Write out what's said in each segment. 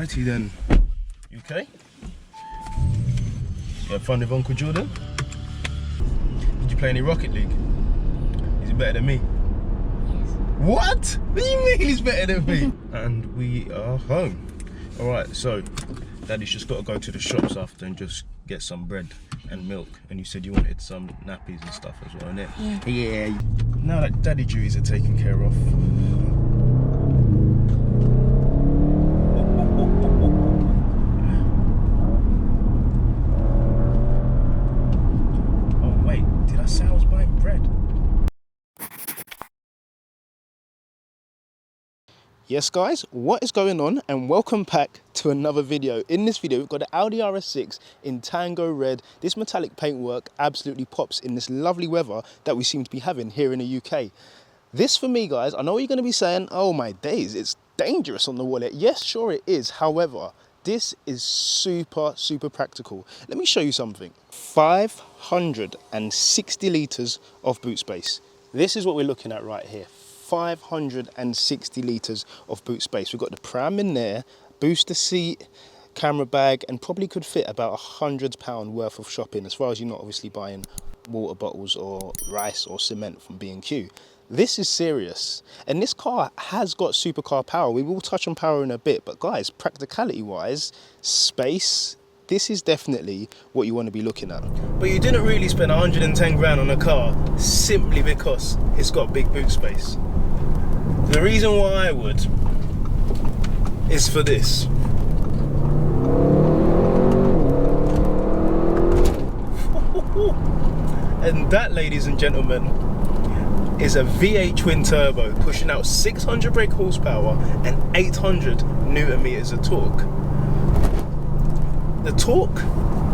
Alrighty then. You okay? You have fun with Uncle Jordan? Did you play any Rocket League? Is he better than me? Yes. What? What do you mean he's better than me? And we are home. Alright, so Daddy's just got to go to the shops after and just get some bread and milk. And you said you wanted some nappies and stuff as well, innit? Yeah. Yeah. Now that Daddy duties are taken care of. Oh wait, did I say I was buying bread? Yes guys, what is going on, and welcome back to another video. In this video we've got the Audi RS6 in Tango Red. This metallic paintwork absolutely pops in this lovely weather that we seem to be having here in the UK. This for me guys, I know you're going to be saying, oh my days, it's dangerous on the wallet. Yes, sure it is. However, this is super practical. Let me show you something. 560 litres of boot space. This is what we're looking at right here. 560 litres of boot space. We've got the pram in there, booster seat, camera bag, and probably could fit about £100 worth of shopping, as far as you're not obviously buying water bottles or rice or cement from B&Q. This is serious, and this car has got supercar power. We will touch on power in a bit, but guys, practicality wise, space, this is definitely what you want to be looking at. But you didn't really spend 110 grand on a car simply because it's got big boot space. The reason why I would is for this. And that, ladies and gentlemen, is a V8 twin turbo pushing out 600 brake horsepower and 800 newton meters of torque. The torque,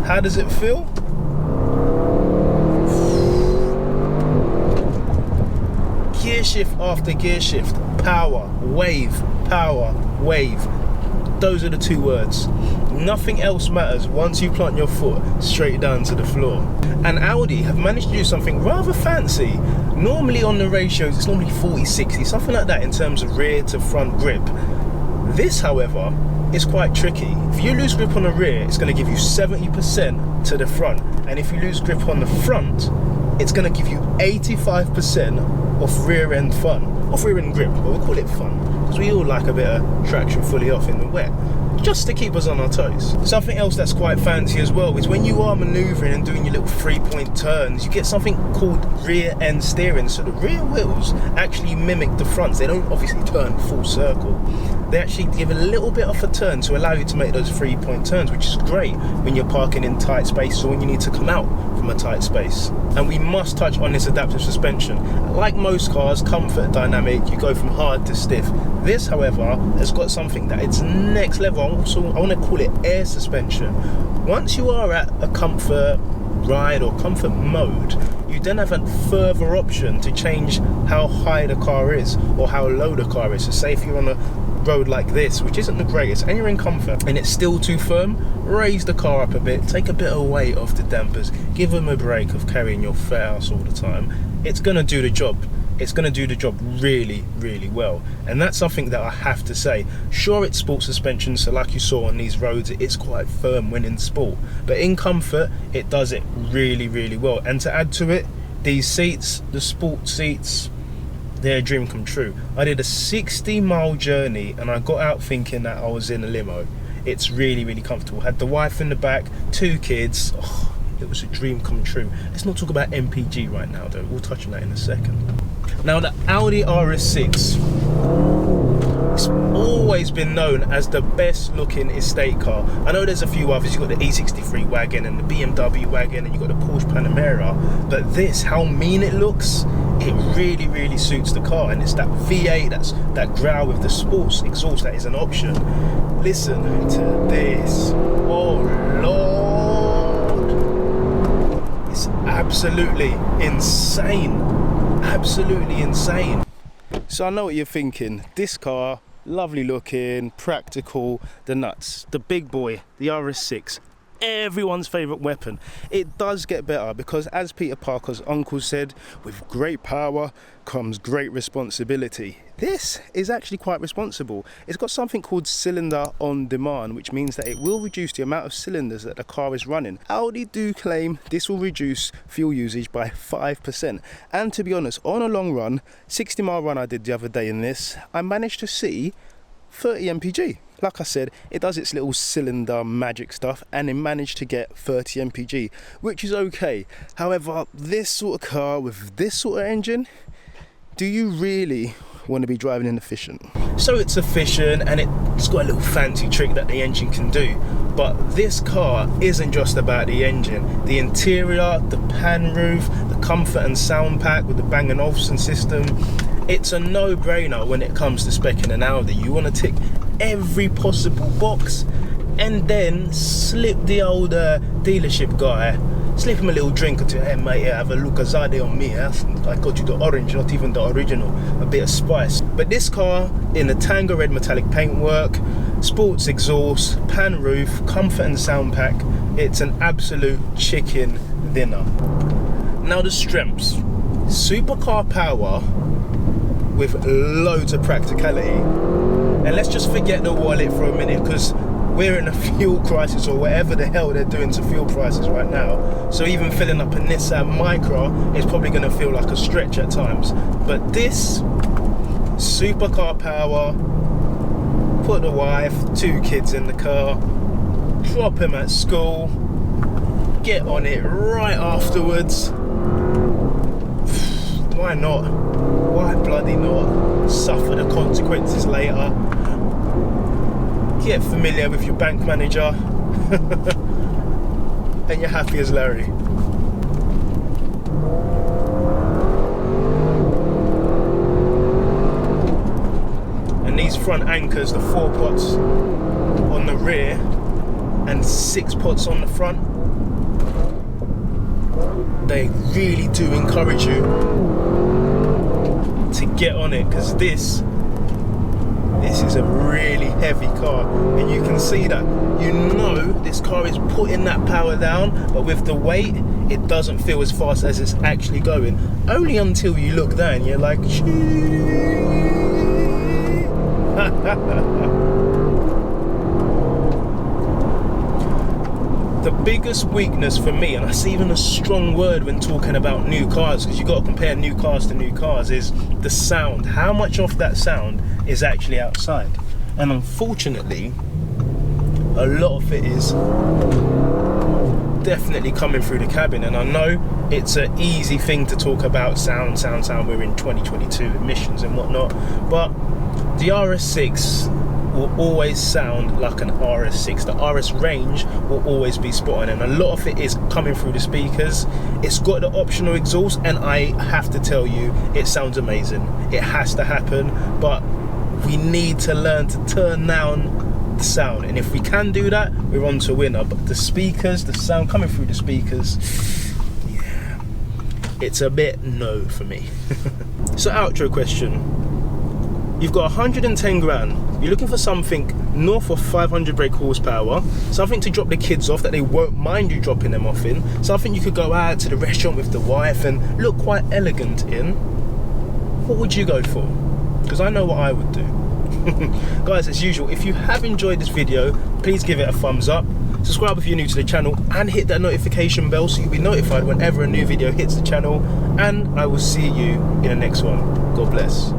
how does it feel? Gear shift after gear shift, power, wave, power, wave. Those are the two words. Nothing else matters once you plant your foot straight down to the floor. And Audi have managed to do something rather fancy. Normally on the ratios, it's normally 40-60, something like that in terms of rear to front grip. This, however, is quite tricky. If you lose grip on the rear, it's going to give you 70% to the front. And if you lose grip on the front, it's going to give you 85% of rear end fun. Of rear end grip, but we'll call it fun, because we all like a bit of traction fully off in the wet, just to keep us on our toes. Something else that's quite fancy as well is when you are manoeuvring and doing your little 3-point turns, you get something called rear end steering. So the rear wheels actually mimic the fronts. They don't obviously turn full circle. They actually give a little bit of a turn to allow you to make those 3-point turns, which is great when you're parking in tight space or when you need to come out from a tight space. And we must touch on this adaptive suspension. Like most cars, comfort, dynamic, you go from hard to stiff. This, however, has got something that it's next level. I want to call it air suspension. Once you are at a comfort ride or comfort mode, you then have a further option to change how high the car is or how low the car is. So say if you're on a road like this, which isn't the greatest, and you're in comfort and it's still too firm, raise the car up a bit, take a bit of weight off the dampers, give them a break of carrying your fat ass all the time. It's going to do the job. It's going to do the job really well, and that's something that I have to say. Sure, it's sport suspension, so like you saw on these roads, it's quite firm when in sport, but in comfort it does it really well. And to add to it, these seats, the sport seats, they're a dream come true. I did a 60-mile journey and I got out thinking that I was in a limo. It's really comfortable. Had the wife in the back, 2 kids. Oh, it was a dream come true. Let's not talk about MPG right now though, we'll touch on that in a second. Now the Audi RS6, it's always been known as the best looking estate car. I know there's a few others, you've got the E63 wagon and the BMW wagon and you've got the Porsche Panamera, but this, how mean it looks, it really suits the car. And it's that V8, that growl with the sports exhaust that is an option. Listen to this, oh Lord, it's absolutely insane. Absolutely insane. So I know what you're thinking. This car, lovely looking, practical, the nuts, the big boy, the RS6, everyone's favourite weapon. It does get better because, as Peter Parker's uncle said, with great power comes great responsibility. This is actually quite responsible. It's got something called cylinder on demand, which means that it will reduce the amount of cylinders that the car is running. Audi do claim this will reduce fuel usage by 5%. And to be honest, on a long run, 60-mile run I did the other day in this, I managed to see 30 mpg. Like I said, it does its little cylinder magic stuff and it managed to get 30 mpg, which is okay. However, this sort of car with this sort of engine, do you really want to be driving in efficient? So it's efficient and it's got a little fancy trick that the engine can do, but this car isn't just about the engine. The interior, the pan roof, the comfort and sound pack with the Bang & Olufsen system, it's a no-brainer when it comes to speccing an Audi. You want to tick every possible box and then slip the old dealership guy, slip him a little drink or two. Hey mate, have a look Azade on me. I got you the orange, not even the original, a bit of spice. But this car in the Tango red metallic paintwork, sports exhaust, pan roof, comfort and sound pack, it's an absolute chicken dinner. Now the strengths: supercar power with loads of practicality. And let's just forget the wallet for a minute, because we're in a fuel crisis, or whatever the hell they're doing to fuel prices right now. So even filling up a Nissan Micra is probably going to feel like a stretch at times. But this supercar power, put the wife, 2 kids in the car, drop him at school, get on it right afterwards. Why not? Why bloody not? Suffer the consequences later. Get familiar with your bank manager and you're happy as Larry. And these front anchors, the 4 pots on the rear and 6 pots on the front, they really do encourage you to get on it, because this is a really heavy car, and you can see that. You know this car is putting that power down, but with the weight it doesn't feel as fast as it's actually going, only until you look down. You're like, the biggest weakness for me, and that's even a strong word when talking about new cars, because you've got to compare new cars to new cars, is the sound. How much of that sound is actually outside? And unfortunately, a lot of it is definitely coming through the cabin. And I know it's an easy thing to talk about sound, we're in 2022, emissions and whatnot, but the RS6 will always sound like an RS6. The RS range will always be spot on, and a lot of it is coming through the speakers. It's got the optional exhaust, and I have to tell you, it sounds amazing. It has to happen, but we need to learn to turn down the sound, and if we can do that, we're on to a winner. But the speakers, the sound coming through the speakers, yeah, it's a bit no for me. So outro question. You've got 110 grand, you're looking for something north of 500 brake horsepower, something to drop the kids off that they won't mind you dropping them off in, something you could go out to the restaurant with the wife and look quite elegant in. What would you go for? Because I know what I would do. Guys, as usual, if you have enjoyed this video, please give it a thumbs up, subscribe if you're new to the channel, and hit that notification bell so you'll be notified whenever a new video hits the channel, and I will see you in the next one. God bless.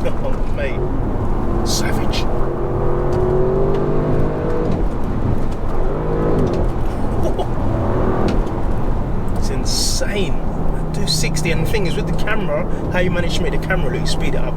Oh, mate. Savage. It's insane. I do 60, and the thing is, with the camera, how you manage to make the camera look, speed it up.